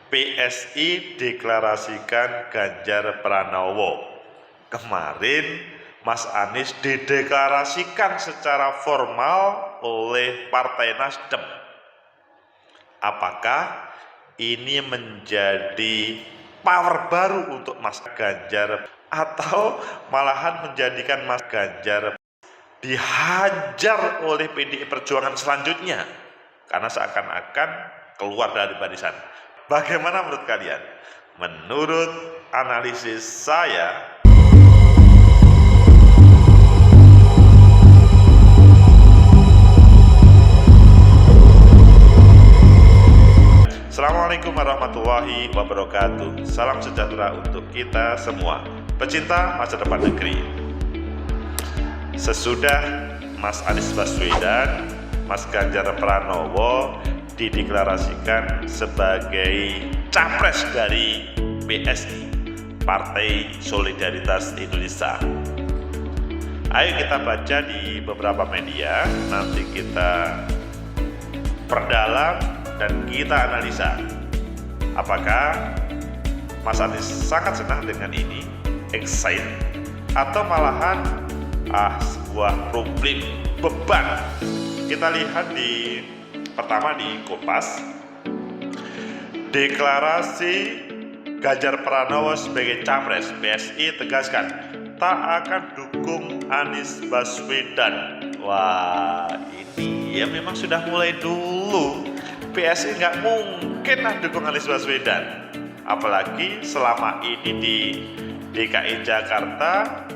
PSI deklarasikan Ganjar Pranowo. Kemarin Mas Anies dideklarasikan secara formal oleh Partai Nasdem. Apakah ini menjadi power baru untuk Mas Ganjar, atau malahan menjadikan Mas Ganjar dihajar oleh PDI Perjuangan selanjutnya karena seakan-akan keluar dari barisan? Bagaimana menurut kalian? Menurut analisis saya, Assalamualaikum warahmatullahi wabarakatuh. Salam sejahtera untuk kita semua, pecinta masa depan negeri. Sesudah Mas Anies Baswedan, Mas Ganjar Pranowo dideklarasikan sebagai capres dari PSI, Partai Solidaritas Indonesia. Ayo kita baca di beberapa media, nanti kita perdalam dan kita analisa apakah Mas Anies sangat senang dengan ini, excited, atau malahan sebuah problem, beban. Kita lihat pertama di Kompas, deklarasi Ganjar Pranowo sebagai capres. PSI tegaskan tak akan dukung Anies Baswedan. Wah, ini ya memang sudah mulai dulu PSI nggak mungkin dukung Anies Baswedan, apalagi selama ini di DKI Jakarta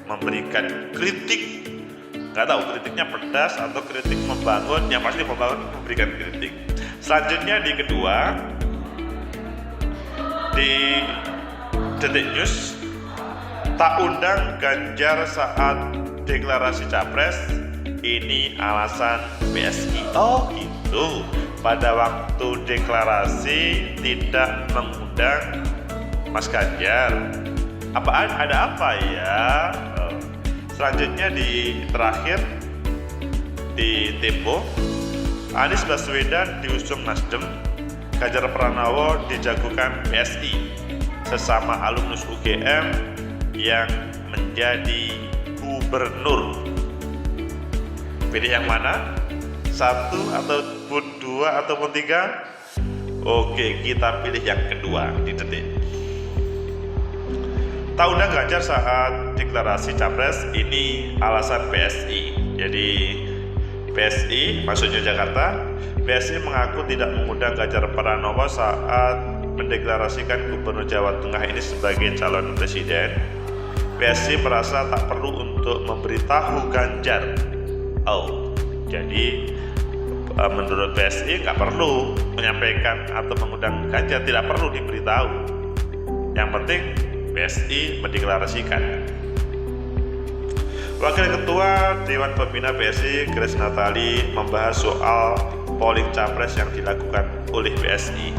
memberikan kritik. Nggak tahu kritiknya pedas atau kritik membangun, yang pasti memberikan kritik. Selanjutnya di kedua, di Detik News, tak undang Ganjar saat deklarasi capres, ini alasan PSI. Oh gitu, pada waktu deklarasi tidak mengundang Mas Ganjar. Ada apa ya? Selanjutnya terakhir di Tempo, Anies Baswedan diusung Nasdem, Ganjar Pranowo dijagokan PSI, sesama alumnus UGM yang menjadi gubernur. Pilih yang mana? 1 ataupun 2 ataupun 3? Oke, kita pilih yang kedua di Detik. Tak undang Ganjar saat deklarasi capres, ini alasan PSI. Jadi PSI, maksudnya Jakarta, PSI mengaku tidak mengundang Ganjar Pranowo saat mendeklarasikan Gubernur Jawa Tengah ini sebagai calon presiden. PSI merasa tak perlu untuk memberitahu Ganjar. Jadi menurut PSI nggak perlu menyampaikan atau mengundang Ganjar, tidak perlu diberitahu. Yang penting PSI mendeklarasikan. Wakil Ketua Dewan Pembina PSI, Grace Natali, membahas soal polling capres yang dilakukan oleh PSI.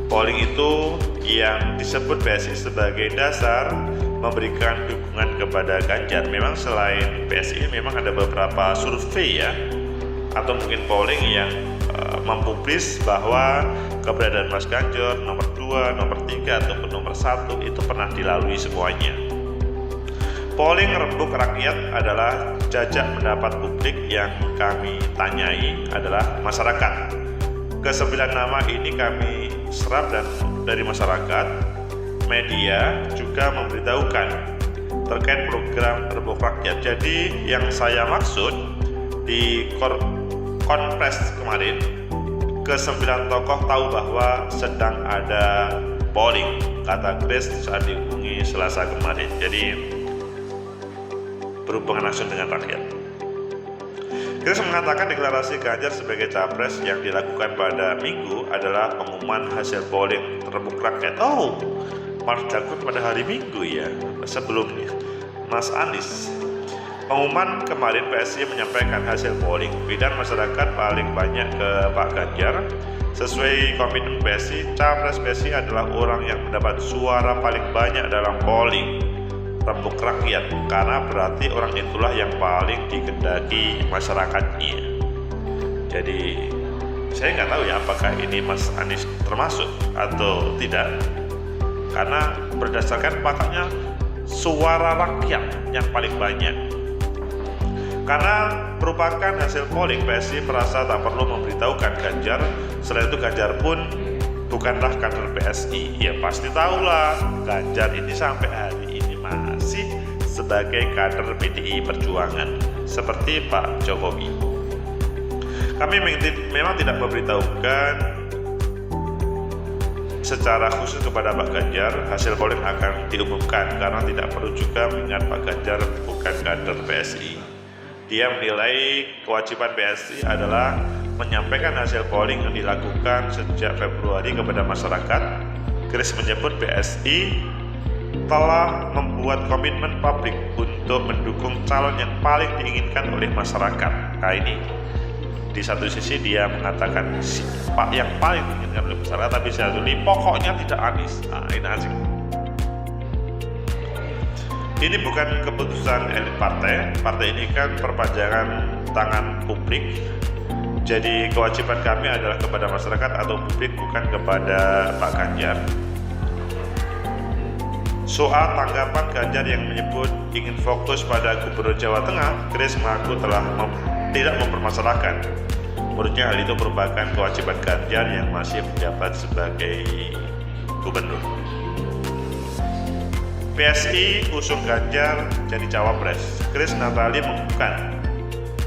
Polling itu yang disebut PSI sebagai dasar memberikan dukungan kepada Ganjar. Memang selain PSI memang ada beberapa survei ya, atau mungkin polling yang mempublis bahwa keberadaan Mas Ganjar nomor 2, nomor 3 ataupun nomor 1 itu pernah dilalui semuanya. Polling rembuk rakyat adalah jajak pendapat publik yang kami tanyai adalah masyarakat. Ke-9 nama ini kami serap dan dari masyarakat. Media juga memberitahukan terkait program rembuk rakyat. Jadi yang saya maksud di konpres kemarin, ke-9 tokoh tahu bahwa sedang ada polling, kata Grace saat dihubungi Selasa kemarin. Jadi berhubungan langsung dengan rakyat. Grace mengatakan deklarasi Ganjar sebagai capres yang dilakukan pada Minggu adalah pengumuman hasil polling rembuk rakyat. Malah dilakukan pada hari Minggu ya, sebelumnya Mas Anies. Pengumuman kemarin PSI menyampaikan hasil polling, bidang masyarakat paling banyak ke Pak Ganjar. Sesuai komitmen PSI, capres PSI adalah orang yang mendapat suara paling banyak dalam polling rembuk rakyat, karena berarti orang itulah yang paling dikehendaki masyarakatnya. Jadi Saya nggak tahu ya apakah ini Mas Anies termasuk atau tidak, karena berdasarkan pakatnya suara rakyat yang paling banyak. Karena merupakan hasil polling, PSI merasa tak perlu memberitahukan Ganjar. Selain itu Ganjar pun bukanlah kader PSI. Ya pasti tahulah Ganjar ini sampai hari ini masih sebagai kader PDI Perjuangan seperti Pak Jokowi. Kami memang tidak memberitahukan secara khusus kepada Pak Ganjar. Hasil polling akan diumumkan karena tidak perlu juga mengingat Pak Ganjar bukan kader PSI. Dia menilai kewajiban PSI adalah menyampaikan hasil polling yang dilakukan sejak Februari kepada masyarakat. Grace menyebut PSI telah membuat komitmen publik untuk mendukung calon yang paling diinginkan oleh masyarakat. Nah ini, di satu sisi dia mengatakan Pak yang paling diinginkan oleh masyarakat, tapi satu ini pokoknya tidak Anies. Nah ini asik. Ini bukan keputusan elit partai. Partai ini kan perpanjangan tangan publik. Jadi kewajiban kami adalah kepada masyarakat atau publik, bukan kepada Pak Ganjar. Soal tanggapan Ganjar yang menyebut ingin fokus pada Gubernur Jawa Tengah, Grace mengaku telah tidak mempermasalahkan. Menurutnya hal itu merupakan kewajiban Ganjar yang masih menjabat sebagai gubernur. PSI usung Ganjar jadi cawapres. Grace Natali mengumumkan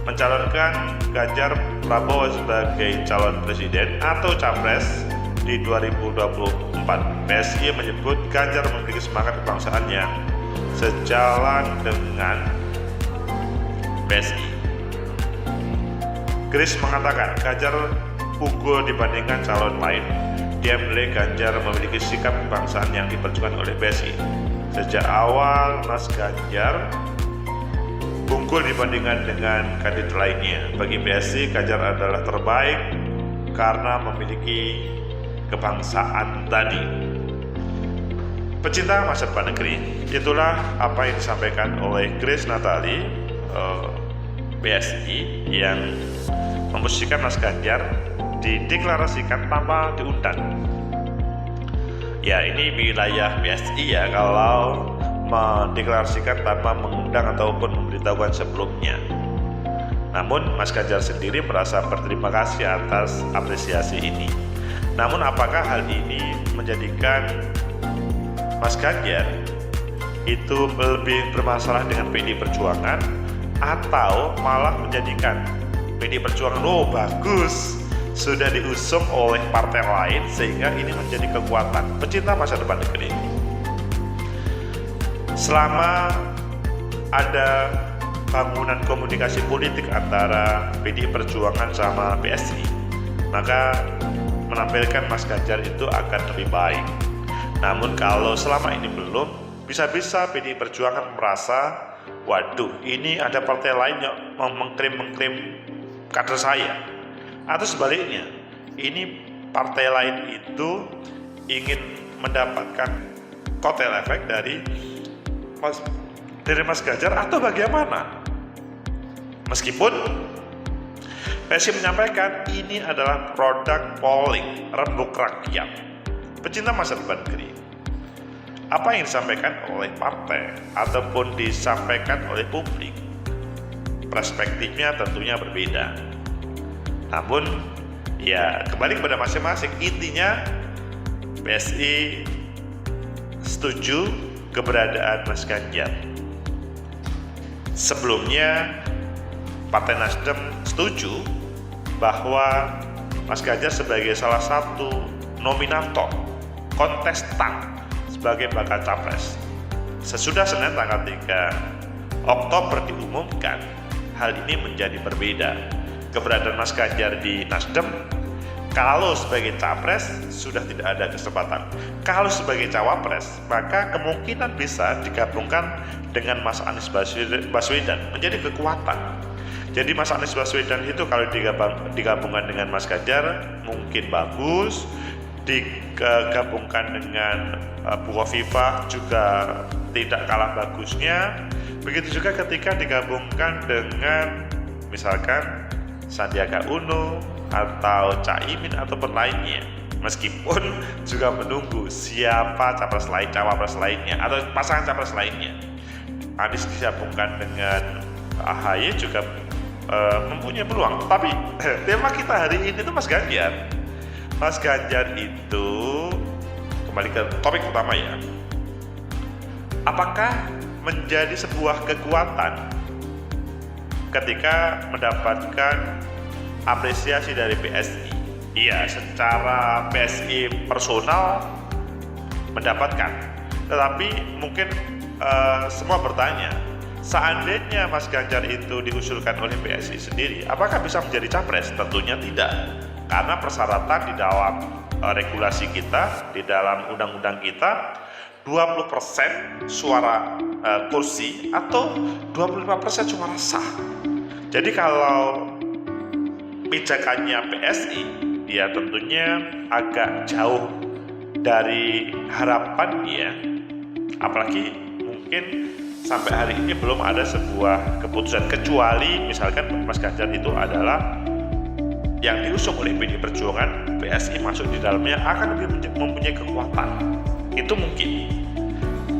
mencalonkan Ganjar Prabowo sebagai calon presiden atau capres di 2024. PSI menyebut Ganjar memiliki semangat kebangsaan yang sejalan dengan PSI. Grace mengatakan Ganjar unggul dibandingkan calon lain. Dia menilai Ganjar memiliki sikap kebangsaan yang diperjuangkan oleh PSI. Sejak awal Mas Ganjar unggul dibandingkan dengan kandidat lainnya. Bagi PSI, Ganjar adalah terbaik karena memiliki kebangsaan tadi. Pecinta masa depan negeri, itulah apa yang disampaikan oleh Grace Natali, PSI, yang memposisikan Mas Ganjar dideklarasikan tanpa diundang. Ya ini wilayah PSI ya kalau mendeklarasikan tanpa mengundang ataupun memberitahukan sebelumnya. Namun Mas Ganjar sendiri merasa berterima kasih atas apresiasi ini. Namun apakah hal ini menjadikan Mas Ganjar itu lebih bermasalah dengan PDI Perjuangan, atau malah menjadikan PDI Perjuangan bagus sudah diusung oleh partai lain sehingga ini menjadi kekuatan? Pecinta masa depan negeri, selama ada bangunan komunikasi politik antara PDI Perjuangan sama PSI, maka menampilkan Mas Ganjar itu akan lebih baik. Namun kalau selama ini belum, bisa-bisa PDI Perjuangan merasa, waduh ini ada partai lain yang mengklaim kader saya. Atau sebaliknya, ini partai lain itu ingin mendapatkan kotel efek dari Mas Ganjar atau bagaimana? Meskipun PSI menyampaikan ini adalah produk polling rembuk rakyat. Pecinta masa depan negeri, apa yang disampaikan oleh partai ataupun disampaikan oleh publik, perspektifnya tentunya berbeda. Namun ya kembali kepada masing-masing. Intinya PSI setuju keberadaan Mas Ganjar. Sebelumnya Partai Nasdem setuju bahwa Mas Ganjar sebagai salah satu nominator kontestan sebagai bakal capres. Sesudah Senin tanggal 3 Oktober diumumkan, hal ini menjadi berbeda. Keberadaan Mas Ganjar di Nasdem, kalau sebagai capres sudah tidak ada kesempatan. Kalau sebagai cawapres, maka kemungkinan bisa digabungkan dengan Mas Anies Baswedan menjadi kekuatan. Jadi Mas Anies Baswedan itu kalau digabungkan dengan Mas Ganjar mungkin bagus, digabungkan dengan Bu Khofifah juga tidak kalah bagusnya. Begitu juga ketika digabungkan dengan misalkan Sandiaga Uno atau Caimin ataupun lainnya. Meskipun juga menunggu siapa cawapres lainnya atau pasangan capres lainnya. Anies disambungkan dengan AHY juga mempunyai peluang. Tapi tema kita hari ini tuh Mas Ganjar. Mas Ganjar itu, kembali ke topik utama ya, apakah menjadi sebuah kekuatan ketika mendapatkan apresiasi dari PSI? Iya, secara PSI personal mendapatkan, tetapi mungkin semua bertanya, seandainya Mas Ganjar itu diusulkan oleh PSI sendiri, apakah bisa menjadi capres? Tentunya tidak, karena persyaratan di dalam regulasi kita, di dalam undang-undang kita, 20% suara kursi atau 25% suara sah. Jadi kalau pijakannya PSI, ya tentunya agak jauh dari harapannya, apalagi mungkin sampai hari ini belum ada sebuah keputusan, kecuali misalkan Mas Ganjar itu adalah yang diusung oleh PDI Perjuangan, PSI masuk di dalamnya akan lebih mempunyai kekuatan. Itu mungkin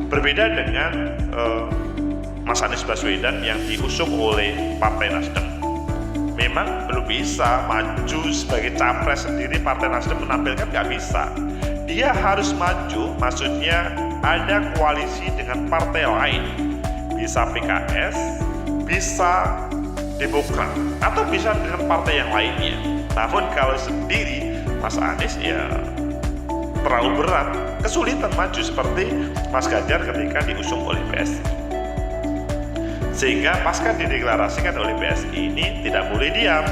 berbeda dengan Mas Anies Baswedan yang diusung oleh Partai Nasdem. Memang belum bisa maju sebagai capres sendiri, Partai Nasdem menampilkan nggak bisa. Dia harus maju, maksudnya ada koalisi dengan partai lain, bisa PKS, bisa Demokrat, atau bisa dengan partai yang lainnya. Namun kalau sendiri Mas Anies ya terlalu berat, kesulitan maju seperti Mas Ganjar ketika diusung oleh PSI. Sehingga pasca dideklarasikan oleh PSI ini tidak boleh diam.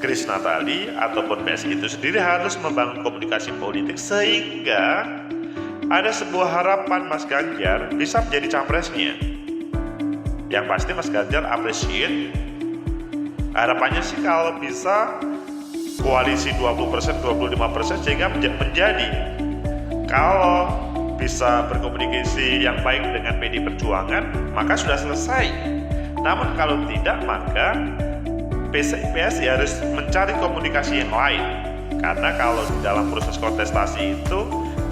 Grace Natali ataupun PSI itu sendiri harus membangun komunikasi politik sehingga ada sebuah harapan Mas Ganjar bisa menjadi capresnya. Yang pasti Mas Ganjar appreciate, harapannya sih kalau bisa koalisi 20%, 25% sehingga menjadi. Kalau bisa berkomunikasi yang baik dengan PDI Perjuangan, maka sudah selesai. Namun kalau tidak, maka PSI harus mencari komunikasi yang lain. Karena kalau di dalam proses kontestasi itu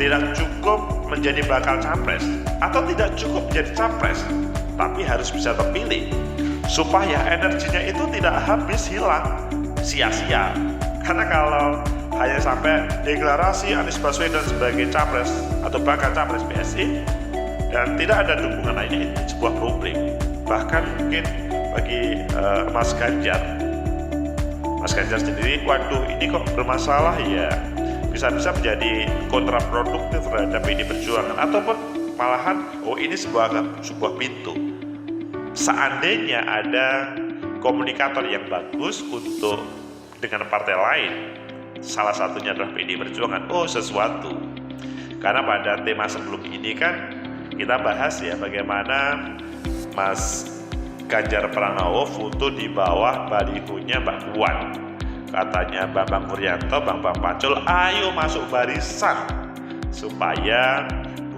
tidak cukup menjadi bakal capres atau tidak cukup menjadi capres, tapi harus bisa terpilih supaya energinya itu tidak habis hilang sia-sia. Karena kalau hanya sampai deklarasi Anies Baswedan sebagai capres atau bakal capres PSI dan tidak ada dukungan lainnya, itu sebuah problem. Bahkan mungkin bagi Mas Ganjar sendiri, waduh ini kok bermasalah ya, bisa-bisa menjadi kontraproduktif terhadap PDI Perjuangan, ataupun malahan ini sebuah pintu. Seandainya ada komunikator yang bagus untuk dengan partai lain, salah satunya adalah PDI Perjuangan, sesuatu. Karena pada tema sebelum ini kan kita bahas ya bagaimana Mas Ganjar Pranowo foto di bawah balihonya Mbak Puan. Katanya Bambang Wuryanto, Bambang Pacul, ayo masuk barisan supaya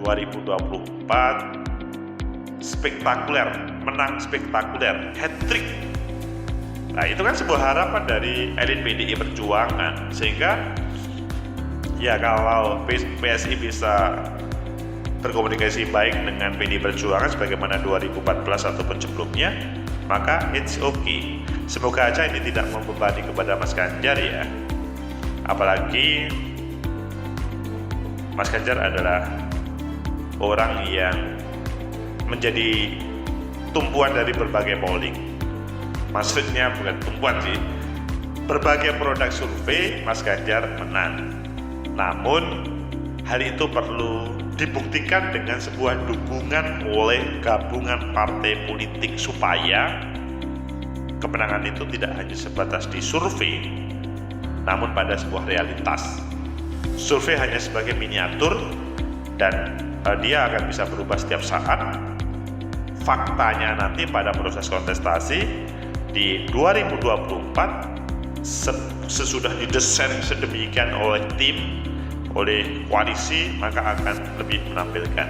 2024 spektakuler, menang spektakuler, hat-trick. Nah itu kan sebuah harapan dari elit PDI Perjuangan, sehingga ya kalau PSI bisa berkomunikasi baik dengan PDI Perjuangan sebagaimana 2014 ataupun sebelumnya, maka it's okay. Semoga aja ini tidak membebani kepada Mas Ganjar ya. Apalagi Mas Ganjar adalah orang yang menjadi tumpuan dari berbagai polling. Maksudnya bukan tumpuan sih, berbagai produk survei Mas Ganjar menang. Namun hal itu perlu dibuktikan dengan sebuah dukungan oleh gabungan partai politik supaya kemenangan itu tidak hanya sebatas di survei, namun pada sebuah realitas. Survei hanya sebagai miniatur dan dia akan bisa berubah setiap saat. Faktanya nanti pada proses kontestasi di 2024 sesudah didesain sedemikian oleh tim, oleh koalisi, maka akan lebih menampilkan.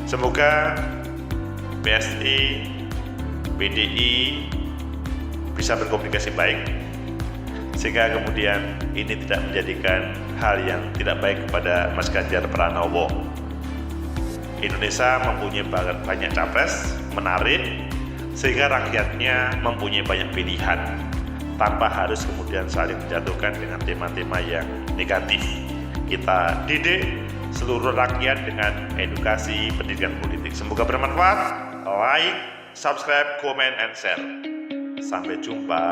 Semoga PSI, PDI bisa berkomunikasi baik sehingga kemudian ini tidak menjadikan hal yang tidak baik kepada Mas Ganjar Pranowo. Indonesia mempunyai banyak capres, menarik, sehingga rakyatnya mempunyai banyak pilihan tanpa harus kemudian saling menjatuhkan dengan tema-tema yang negatif. Kita didik seluruh rakyat dengan edukasi pendidikan politik. Semoga bermanfaat. Like, subscribe, comment, and share. Sampai jumpa.